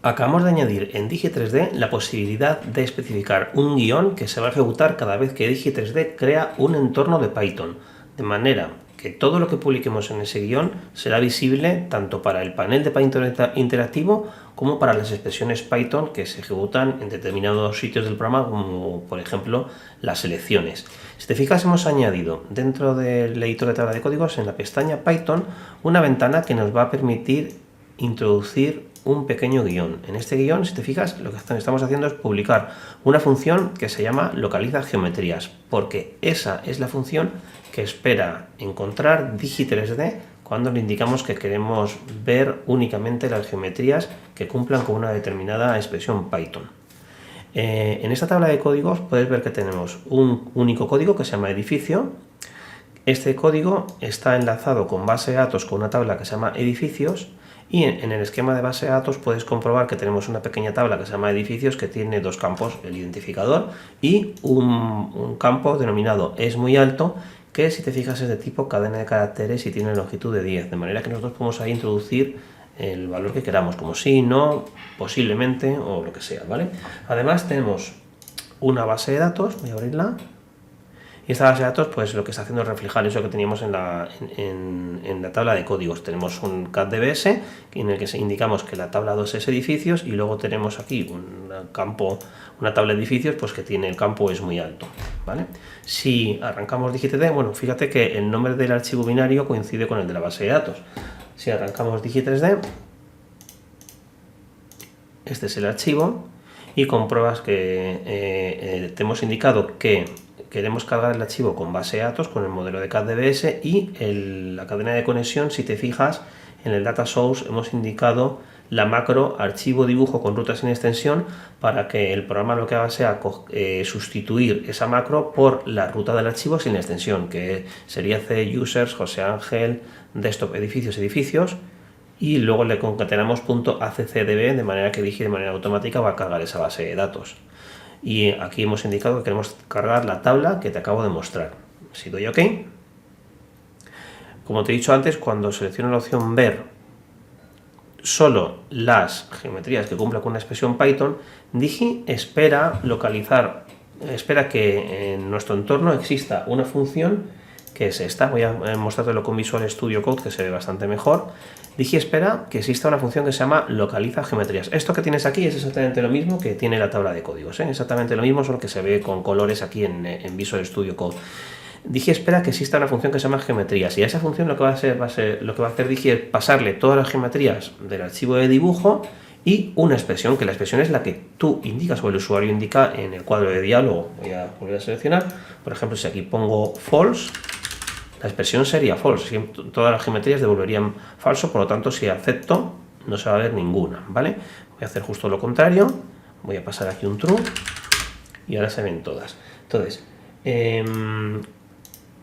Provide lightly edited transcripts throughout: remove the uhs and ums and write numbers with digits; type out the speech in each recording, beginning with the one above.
Acabamos de añadir en Digi3D la posibilidad de especificar un guión que se va a ejecutar cada vez que Digi3D crea un entorno de Python, de manera que todo lo que publiquemos en ese guión será visible tanto para el panel de Python interactivo como para las expresiones Python que se ejecutan en determinados sitios del programa, como por ejemplo las selecciones. Si te fijas, hemos añadido dentro del editor de tabla de códigos, en la pestaña Python, una ventana que nos va a permitir introducir un pequeño guión. En este guión, si te fijas, lo que estamos haciendo es publicar una función que se llama localiza geometrías, porque esa es la función que espera encontrar Digi3D cuando le indicamos que queremos ver únicamente las geometrías que cumplan con una determinada expresión Python. En esta tabla de códigos puedes ver que tenemos un único código que se llama edificio. Este código está enlazado con base de datos con una tabla que se llama edificios. Y en el esquema de base de datos puedes comprobar que tenemos una pequeña tabla que se llama edificios, que tiene dos campos, el identificador y un campo denominado es muy alto, que si te fijas es de tipo cadena de caracteres y tiene longitud de 10, de manera que nosotros podemos ahí introducir el valor que queramos, como sí, no, posiblemente o lo que sea, ¿vale? Además tenemos una base de datos, voy a abrirla. Y esta base de datos, pues lo que está haciendo es reflejar eso que teníamos en la tabla de códigos. Tenemos un cat DBS en el que indicamos que la tabla 2 es edificios, y luego tenemos aquí una tabla de edificios pues que tiene el campo es muy alto, ¿vale? Si arrancamos Digi3D, bueno, fíjate que el nombre del archivo binario coincide con el de la base de datos. Si arrancamos Digi3D, este es el archivo, y compruebas que te hemos indicado que queremos cargar el archivo con base de datos, con el modelo de CatDBS y la cadena de conexión. Si te fijas, en el data source hemos indicado la macro archivo dibujo con ruta sin extensión, para que el programa lo que haga sea sustituir esa macro por la ruta del archivo sin extensión, que sería C users, José Ángel, desktop edificios, y luego le concatenamos .accdb, de manera que Digi de manera automática va a cargar esa base de datos. Y aquí hemos indicado que queremos cargar la tabla que te acabo de mostrar. Si doy OK, como te he dicho antes, cuando selecciono la opción ver solo las geometrías que cumplan con una expresión Python, Digi espera que en nuestro entorno exista una función que es esta. Voy a mostrártelo con Visual Studio Code, que se ve bastante mejor. Digi espera que exista una función que se llama localiza geometrías. Esto que tienes aquí es exactamente lo mismo que tiene la tabla de códigos, ¿eh? Exactamente lo mismo, solo que se ve con colores aquí en Visual Studio Code. Digi espera que exista una función que se llama geometrías, y a esa función lo que va a hacer Digi es pasarle todas las geometrías del archivo de dibujo y una expresión, que la expresión es la que tú indicas o el usuario indica en el cuadro de diálogo. Voy a volver a seleccionar. Por ejemplo, si aquí pongo false, la expresión sería false, todas las geometrías devolverían falso, por lo tanto si acepto no se va a ver ninguna, ¿vale? Voy a hacer justo lo contrario, voy a pasar aquí un true y ahora se ven todas. Entonces,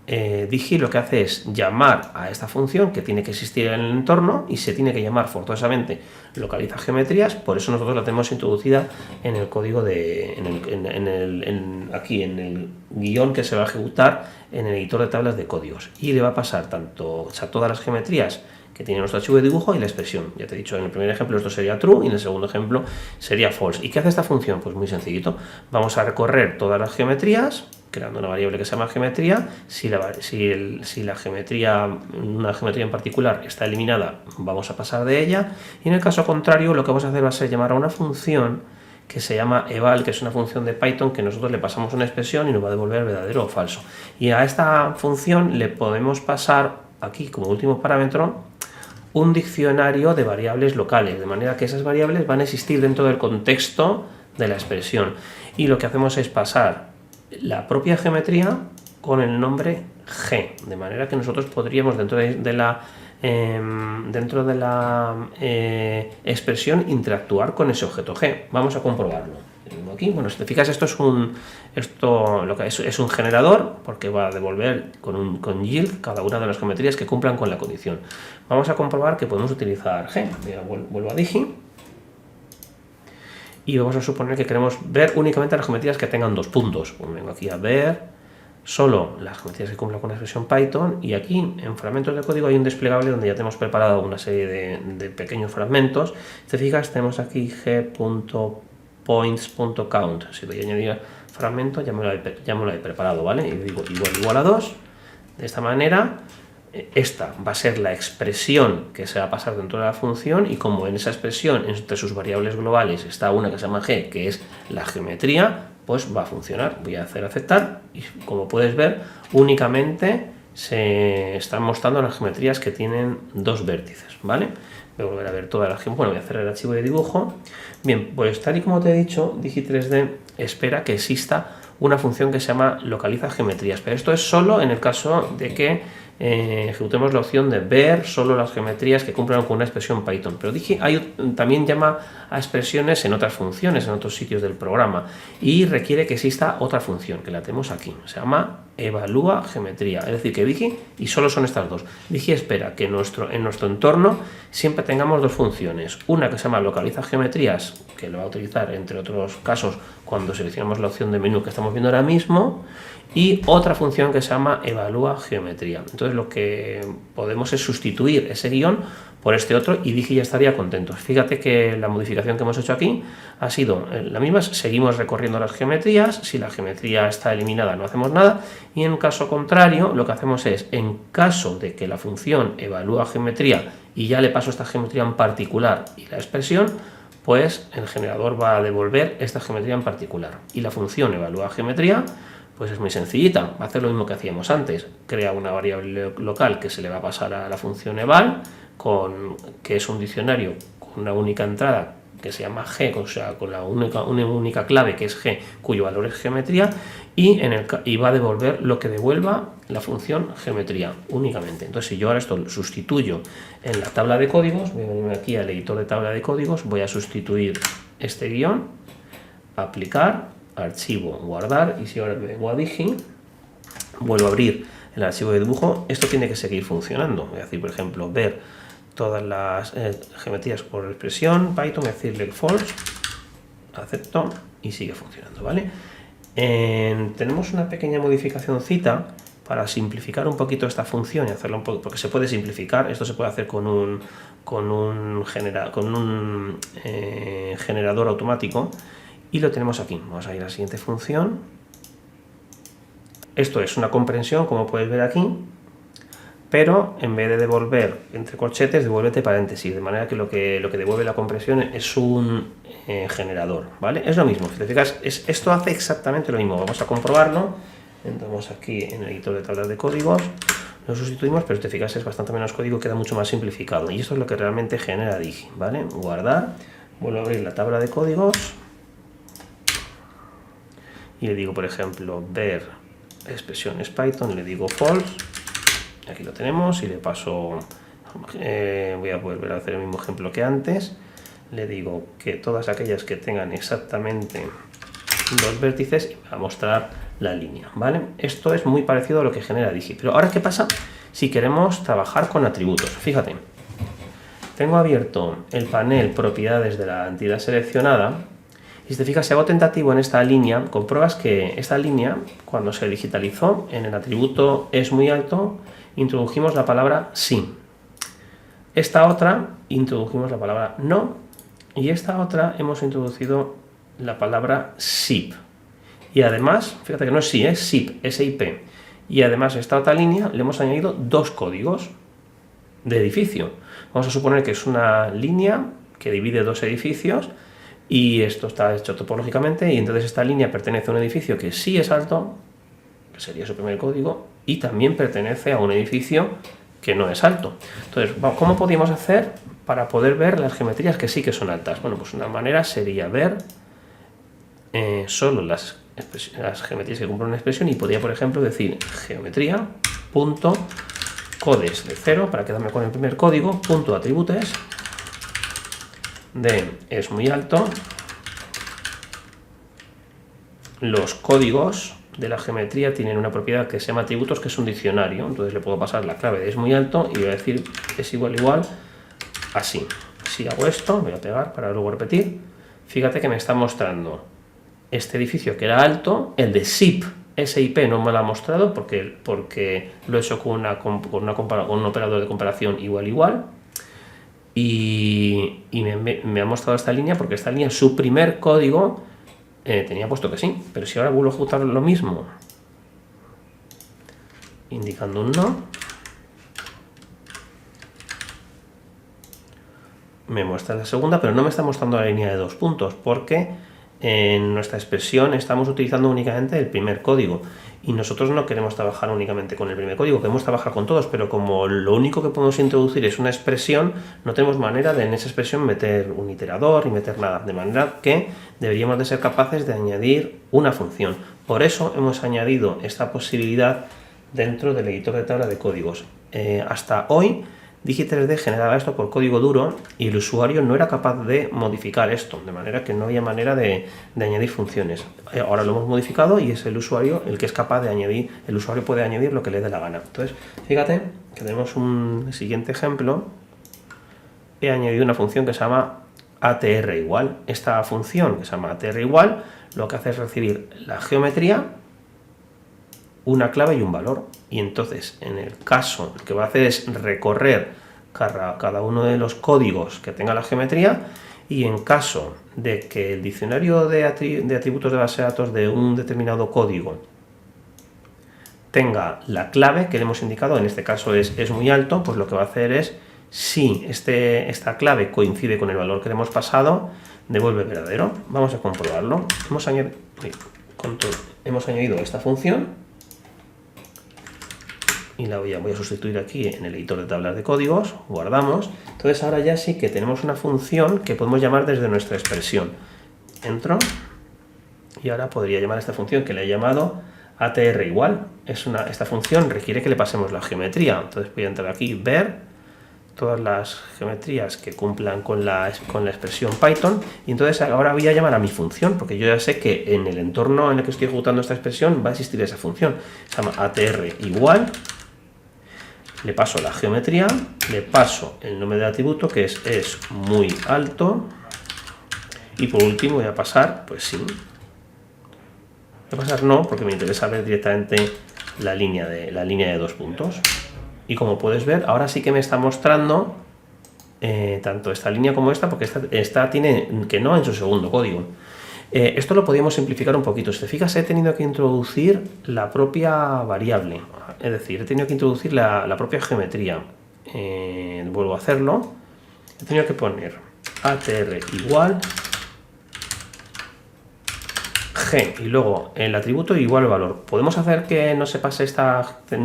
Digi lo que hace es llamar a esta función que tiene que existir en el entorno, y se tiene que llamar forzosamente localiza geometrías. Por eso nosotros la tenemos introducida en el código aquí en el guión que se va a ejecutar en el editor de tablas de códigos, y le va a pasar todas las geometrías que tiene nuestro archivo de dibujo y la expresión. Ya te he dicho, en el primer ejemplo esto sería true y en el segundo ejemplo sería false. ¿Y qué hace esta función? Pues muy sencillito. Vamos a recorrer todas las geometrías creando una variable que se llama geometría. Si la geometría, una geometría en particular, está eliminada, vamos a pasar de ella, y en el caso contrario lo que vamos a hacer va a ser llamar a una función que se llama eval, que es una función de Python que nosotros le pasamos una expresión y nos va a devolver verdadero o falso. Y a esta función le podemos pasar aquí como último parámetro un diccionario de variables locales, de manera que esas variables van a existir dentro del contexto de la expresión, y lo que hacemos es pasar la propia geometría con el nombre G, de manera que nosotros podríamos dentro de la expresión interactuar con ese objeto G. Vamos a comprobarlo. Aquí, bueno, si te fijas, esto es un generador, porque va a devolver con yield cada una de las geometrías que cumplan con la condición. Vamos a comprobar que podemos utilizar G. Mira, vuelvo a Digi y vamos a suponer que queremos ver únicamente las geometrías que tengan 2 puntos. Pues vengo aquí a ver solo las geometrías que cumplan con una expresión Python, y aquí en fragmentos de código hay un desplegable donde ya tenemos preparado una serie de pequeños fragmentos. Si te fijas, tenemos aquí g.points.count. Si voy a añadir fragmento, ya me lo he preparado, ¿vale? Y digo igual a 2. De esta manera, esta va a ser la expresión que se va a pasar dentro de la función, y como en esa expresión, entre sus variables globales, está una que se llama g, que es la geometría, pues va a funcionar. Voy a hacer aceptar y, como puedes ver, únicamente se están mostrando las geometrías que tienen 2 vértices, ¿vale? Voy a volver a ver todas las geometrías. Bueno, voy a cerrar el archivo de dibujo. Bien, pues tal y como te he dicho, Digi3D espera que exista una función que se llama localiza geometrías, pero esto es solo en el caso de que ejecutemos la opción de ver solo las geometrías que cumplan con una expresión Python. Pero Digi también llama a expresiones en otras funciones, en otros sitios del programa, y requiere que exista otra función, que la tenemos aquí, se llama evalúa geometría. Es decir, que Digi, y solo son estas dos, Digi espera que en nuestro entorno siempre tengamos 2 funciones, una que se llama localiza geometrías, que lo va a utilizar entre otros casos cuando seleccionamos la opción de menú que estamos viendo ahora mismo, y otra función que se llama evalúa geometría. Entonces lo que podemos es sustituir ese guión por este otro, y Digi ya estaría contento. Fíjate que la modificación que hemos hecho aquí ha sido la misma. Seguimos recorriendo las geometrías. Si la geometría está eliminada, no hacemos nada, y en caso contrario lo que hacemos es, en caso de que la función evalúa geometría y ya le paso esta geometría en particular y la expresión, pues el generador va a devolver esta geometría en particular. Y la función evalúa geometría, pues es muy sencillita, va a hacer lo mismo que hacíamos antes. Crea una variable local que se le va a pasar a la función eval, que es un diccionario con una única entrada que se llama g, o sea, con una única clave que es g, cuyo valor es geometría, y va a devolver lo que devuelva la función geometría únicamente. Entonces, si yo ahora esto lo sustituyo en la tabla de códigos, voy a venirme aquí al editor de tabla de códigos, voy a sustituir este guión, aplicar, archivo, guardar, y si ahora me vengo a Digi, vuelvo a abrir el archivo de dibujo, esto tiene que seguir funcionando. Voy a decir, por ejemplo, ver todas las geometrías por expresión Python, voy a decirle false, acepto, y sigue funcionando, ¿vale? Tenemos una pequeña modificacióncita para simplificar un poquito esta función y hacerlo un poco, porque se puede simplificar. Esto se puede hacer con un generador automático, y lo tenemos aquí. Vamos a ir a la siguiente función. Esto es una comprensión, como puedes ver aquí, pero en vez de devolver entre corchetes, devuelve entre paréntesis, de manera que lo que devuelve la comprensión es un generador, ¿vale? Es lo mismo, si te fijas, esto hace exactamente lo mismo. Vamos a comprobarlo. Entramos aquí en el editor de tablas de códigos, lo sustituimos, pero si te fijas es bastante menos código, queda mucho más simplificado, y esto es lo que realmente genera Digi, ¿vale? Guardar, vuelvo a abrir la tabla de códigos y le digo, por ejemplo, ver expresiones Python, le digo false, aquí lo tenemos, y le paso, voy a volver a hacer el mismo ejemplo que antes, le digo que todas aquellas que tengan exactamente 2 vértices, y me va a mostrar la línea, ¿vale? Esto es muy parecido a lo que genera Digi. Pero ahora, ¿qué pasa si queremos trabajar con atributos? Fíjate, tengo abierto el panel propiedades de la entidad seleccionada, y si te fijas, si hago tentativo en esta línea, compruebas que esta línea, cuando se digitalizó en el atributo es muy alto, introdujimos la palabra sí. Esta otra introdujimos la palabra no, y esta otra hemos introducido la palabra SIP. Y además, fíjate que no es sí, es SIP, SIP. Y además, a esta otra línea le hemos añadido 2 códigos de edificio. Vamos a suponer que es una línea que divide 2 edificios, y esto está hecho topológicamente, y entonces esta línea pertenece a un edificio que sí es alto, que sería su primer código, y también pertenece a un edificio que no es alto. Entonces, ¿cómo podríamos hacer para poder ver las geometrías que sí que son altas? Bueno, pues una manera sería ver solo las geometrías que cumplen una expresión, y podría, por ejemplo, decir geometría punto codes de 0 para quedarme con el primer código, punto atributes de es muy alto, los códigos de la geometría tienen una propiedad que se llama atributos, que es un diccionario. Entonces le puedo pasar la clave de es muy alto y voy a decir es igual así. Si hago esto, voy a pegar para luego repetir, fíjate que me está mostrando este edificio que era alto, el de SIP, SIP no me lo ha mostrado porque lo he hecho con un operador de comparación igual. Y me ha mostrado esta línea porque esta línea, su primer código, tenía puesto que sí. Pero si ahora vuelvo a ejecutar lo mismo, indicando un no, me muestra la segunda, pero no me está mostrando la línea de 2 puntos porque en nuestra expresión estamos utilizando únicamente el primer código y nosotros no queremos trabajar únicamente con el primer código, queremos trabajar con todos, pero como lo único que podemos introducir es una expresión, no tenemos manera de en esa expresión meter un iterador y meter nada, de manera que deberíamos de ser capaces de añadir una función. Por eso hemos añadido esta posibilidad dentro del editor de tabla de códigos. Hasta hoy Digi3D generaba esto por código duro y el usuario no era capaz de modificar esto, de manera que no había manera de añadir funciones. Ahora lo hemos modificado y es el usuario el que es capaz de añadir, el usuario puede añadir lo que le dé la gana. Entonces, fíjate que tenemos un siguiente ejemplo. He añadido una función que se llama ATR igual. Esta función que se llama ATR igual lo que hace es recibir la geometría, una clave y un valor, y entonces en el caso lo que va a hacer es recorrer cada uno de los códigos que tenga la geometría, y en caso de que el diccionario de atributos de base de datos de un determinado código tenga la clave que le hemos indicado, en este caso es muy alto, pues lo que va a hacer es, si esta clave coincide con el valor que le hemos pasado, devuelve verdadero. Vamos a comprobarlo. Hemos añadido esta función y la voy a sustituir aquí en el editor de tablas de códigos, guardamos. Entonces ahora ya sí que tenemos una función que podemos llamar desde nuestra expresión. Entro y ahora podría llamar a esta función que le he llamado ATR igual. Esta función requiere que le pasemos la geometría. Entonces voy a entrar aquí, ver todas las geometrías que cumplan con la expresión Python, y entonces ahora voy a llamar a mi función, porque yo ya sé que en el entorno en el que estoy ejecutando esta expresión va a existir esa función. Se llama ATR igual. Le paso la geometría, le paso el nombre del atributo que es muy alto, y por último voy a pasar, pues sí, voy a pasar no, porque me interesa ver directamente la línea de 2 puntos. Y como puedes ver, ahora sí que me está mostrando tanto esta línea como esta, porque esta tiene que no en su segundo código. Esto lo podríamos simplificar un poquito. Si te fijas, he tenido que introducir la propia variable, es decir, he tenido que introducir la propia geometría. Vuelvo a hacerlo. He tenido que poner ATR igual G y luego el atributo igual valor. ¿Podemos hacer que no se pase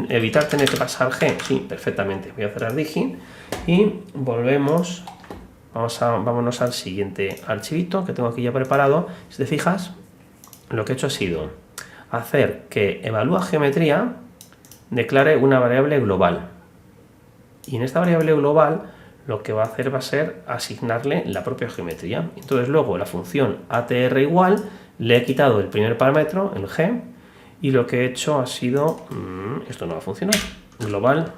evitar tener que pasar G? Sí, perfectamente. Voy a cerrar Digi y volvemos. Vámonos al siguiente archivito que tengo aquí ya preparado. Si te fijas, lo que he hecho ha sido hacer que evalúa geometría declare una variable global. Y en esta variable global lo que va a hacer va a ser asignarle la propia geometría. Entonces luego la función ATR igual le he quitado el primer parámetro, el G, y lo que he hecho ha sido, esto no va a funcionar, global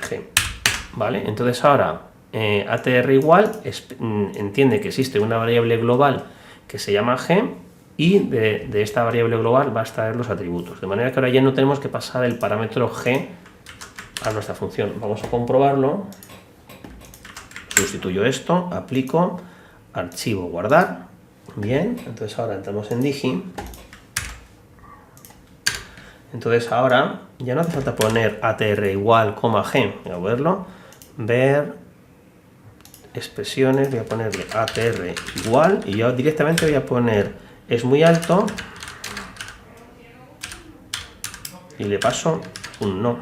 G. ¿Vale? Entonces ahora ATR igual entiende que existe una variable global que se llama G, y de esta variable global va a extraer los atributos. De manera que ahora ya no tenemos que pasar el parámetro G a nuestra función. Vamos a comprobarlo. Sustituyo esto, aplico, archivo, guardar. Bien, entonces ahora entramos en Digi. Entonces ahora ya no hace falta poner ATR igual, G. Voy a verlo. Ver, expresiones, voy a ponerle ATR igual y yo directamente voy a poner es muy alto y le paso un no.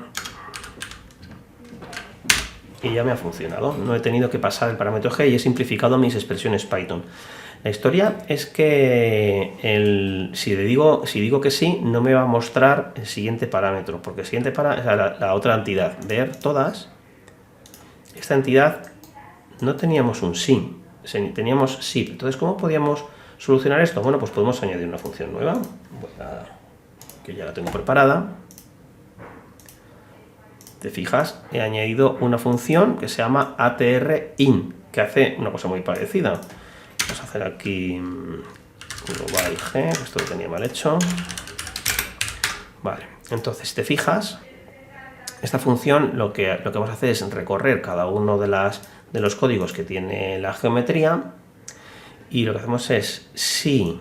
Y ya me ha funcionado. No he tenido que pasar el parámetro G y he simplificado mis expresiones Python. La historia es que si digo que sí, no me va a mostrar el siguiente parámetro, porque el siguiente la otra entidad, ver todas, esta entidad no teníamos un sí, teníamos sí. Entonces, ¿cómo podíamos solucionar esto? Bueno, pues podemos añadir una función nueva, que ya la tengo preparada. Te fijas, he añadido una función que se llama ATRIN, que hace una cosa muy parecida. Vamos a hacer aquí global G, esto lo tenía mal hecho. Vale, entonces si te fijas, esta función lo que vamos a hacer es recorrer cada uno de los códigos que tiene la geometría, y lo que hacemos es, si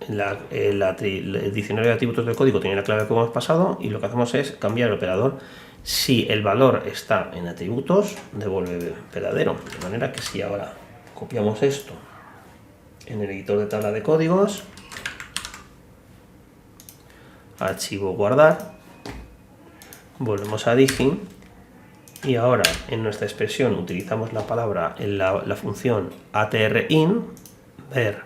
el diccionario de atributos del código tiene la clave que hemos pasado, y lo que hacemos es cambiar el operador. Si el valor está en atributos, devuelve verdadero. De manera que si ahora copiamos esto en el editor de tabla de códigos, archivo, guardar, volvemos a Digi, y ahora en nuestra expresión utilizamos la palabra en la función atrin, ver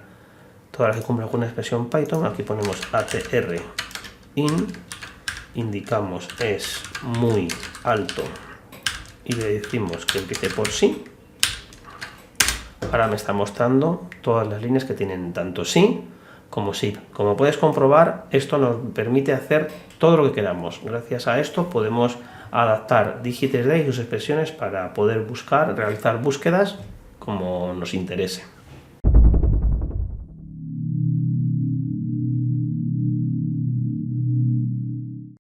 todas las que cumplan con una expresión Python. Aquí ponemos atrin, indicamos es muy alto y le decimos que empiece por sí. Ahora me está mostrando todas las líneas que tienen tanto sí como sí. Como puedes comprobar, esto nos permite hacer todo lo que queramos. Gracias a esto podemos adaptar Digi3D y sus expresiones para poder realizar búsquedas como nos interese.